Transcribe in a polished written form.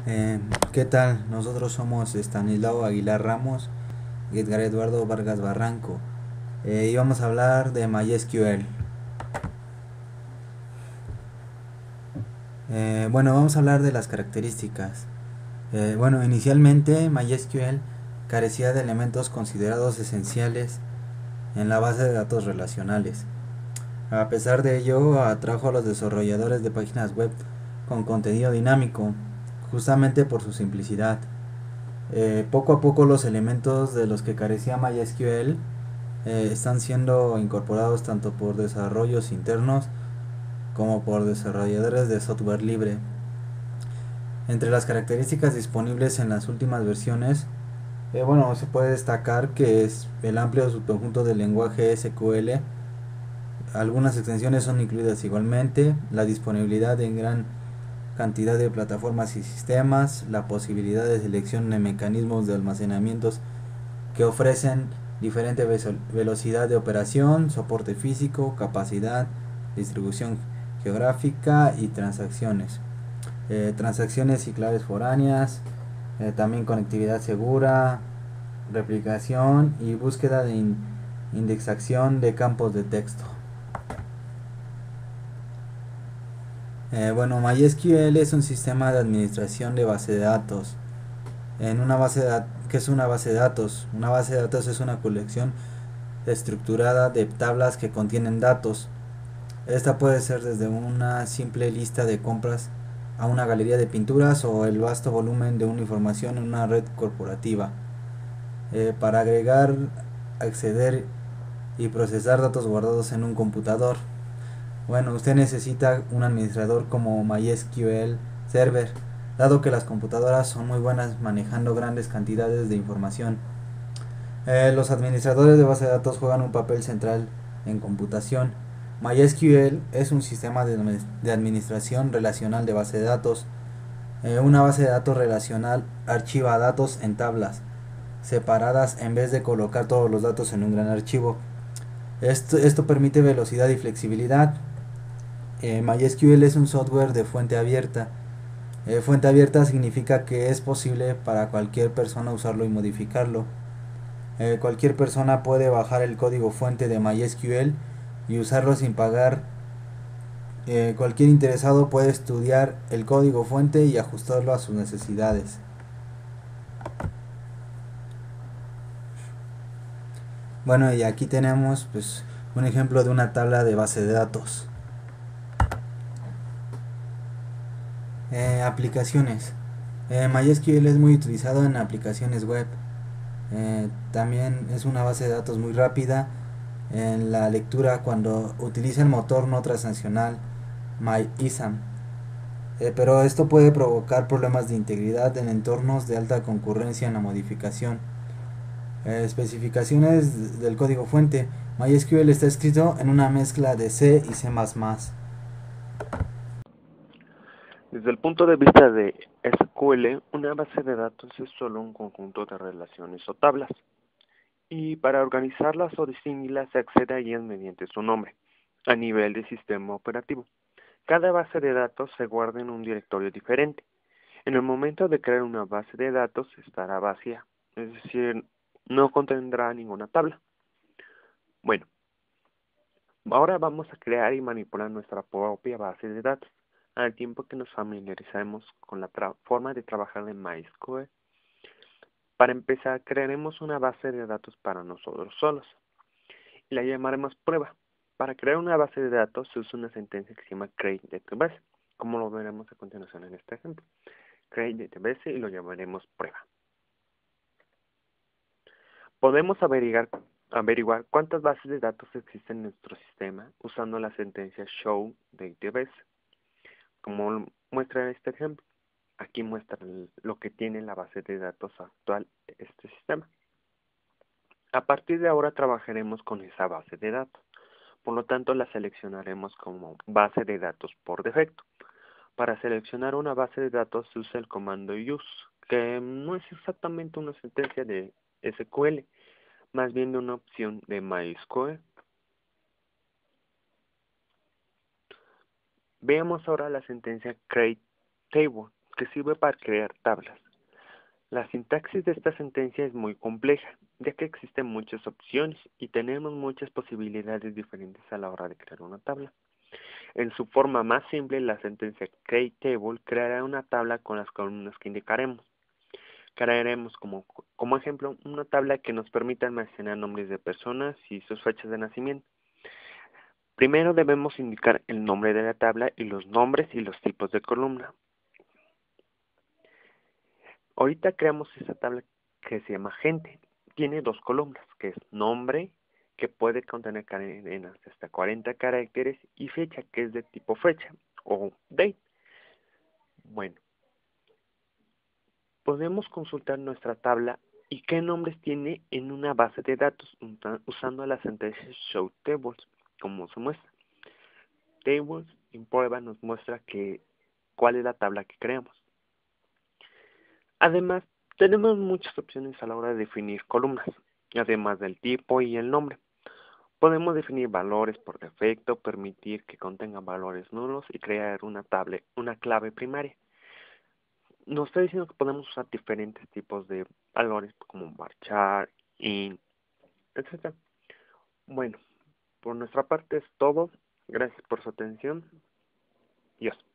Eh, ¿Qué tal? Nosotros somos Estanislao Aguilar Ramos y Edgar Eduardo Vargas Barranco. Y vamos a hablar de MySQL. Bueno, vamos a hablar de las características. Bueno, inicialmente MySQL carecía de elementos considerados esenciales en la base de datos relacionales. A pesar de ello, atrajo a los desarrolladores de páginas web con contenido dinámico, justamente por su simplicidad. Poco a poco los elementos de los que carecía MySQL están siendo incorporados tanto por desarrollos internos como por desarrolladores de software libre. Entre las características disponibles en las últimas versiones, bueno, se puede destacar que es el amplio subconjunto del lenguaje SQL. Algunas extensiones son incluidas igualmente, la disponibilidad en gran cantidad de plataformas y sistemas, la posibilidad de selección de mecanismos de almacenamientos que ofrecen diferente velocidad de operación, soporte físico, capacidad, distribución geográfica y transacciones. Transacciones y claves foráneas, también conectividad segura, replicación y búsqueda de indexación de campos de texto. Bueno, MySQL es un sistema de administración de base de datos. En una base de ¿Qué es una base de datos? Una base de datos es una colección estructurada de tablas que contienen datos. Esta puede ser desde una simple lista de compras a una galería de pinturas o el vasto volumen de una información en una red corporativa. Para agregar, acceder y procesar datos guardados en un computador. Bueno, usted necesita un administrador como MySQL Server, dado que las computadoras son muy buenas manejando grandes cantidades de información. Los administradores de base de datos juegan un papel central en computación. MySQL es un sistema de administración relacional de base de datos. Una base de datos relacional archiva datos en tablas separadas en vez de colocar todos los datos en un gran archivo. Esto permite velocidad y flexibilidad. MySQL es un software de fuente abierta. Fuente abierta significa que es posible para cualquier persona usarlo y modificarlo. Cualquier persona puede bajar el código fuente de MySQL y usarlo sin pagar. Cualquier interesado puede estudiar el código fuente y ajustarlo a sus necesidades. Bueno, y aquí tenemos pues un ejemplo de una tabla de base de datos. Aplicaciones. MySQL es muy utilizado en aplicaciones web. También es una base de datos muy rápida en la lectura cuando utiliza el motor no transaccional MyISAM. Pero esto puede provocar problemas de integridad en entornos de alta concurrencia en la modificación. Especificaciones del código fuente. MySQL está escrito en una mezcla de C y C++. Desde el punto de vista de SQL, una base de datos es solo un conjunto de relaciones o tablas, y para organizarlas o distinguirlas se accede a ellas mediante su nombre, a nivel de sistema operativo. Cada base de datos se guarda en un directorio diferente. En el momento de crear una base de datos estará vacía, es decir, no contendrá ninguna tabla. Bueno, ahora vamos a crear y manipular nuestra propia base de datos, al tiempo que nos familiarizamos con la forma de trabajar de MySQL. Para empezar, crearemos una base de datos para nosotros solos y la llamaremos prueba. Para crear una base de datos se usa una sentencia que se llama create database, como lo veremos a continuación en este ejemplo. Create database y lo llamaremos prueba. Podemos averiguar cuántas bases de datos existen en nuestro sistema usando la sentencia show database, como muestra este ejemplo. Aquí muestra lo que tiene la base de datos actual este sistema. A partir de ahora trabajaremos con esa base de datos. Por lo tanto, la seleccionaremos como base de datos por defecto. Para seleccionar una base de datos se usa el comando use, que no es exactamente una sentencia de SQL, más bien de una opción de MySQL. Veamos ahora la sentencia create table, que sirve para crear tablas. La sintaxis de esta sentencia es muy compleja, ya que existen muchas opciones y tenemos muchas posibilidades diferentes a la hora de crear una tabla. En su forma más simple, la sentencia createTable creará una tabla con las columnas que indicaremos. Crearemos como ejemplo una tabla que nos permita almacenar nombres de personas y sus fechas de nacimiento. Primero debemos indicar el nombre de la tabla y los nombres y los tipos de columna. Ahorita creamos esa tabla que se llama gente. Tiene dos columnas, que es nombre, que puede contener cadenas de hasta 40 caracteres, y fecha, que es de tipo fecha o date. Bueno, podemos consultar nuestra tabla y qué nombres tiene en una base de datos usando la sentencia showTables, como se muestra. Tables en prueba nos muestra cuál es la tabla que creamos. Además, tenemos muchas opciones a la hora de definir columnas, además del tipo y el nombre. Podemos definir valores por defecto, permitir que contengan valores nulos y crear una clave primaria. Nos está diciendo que podemos usar diferentes tipos de valores como varchar, int, etc. Bueno, por nuestra parte es todo. Gracias por su atención. Adiós.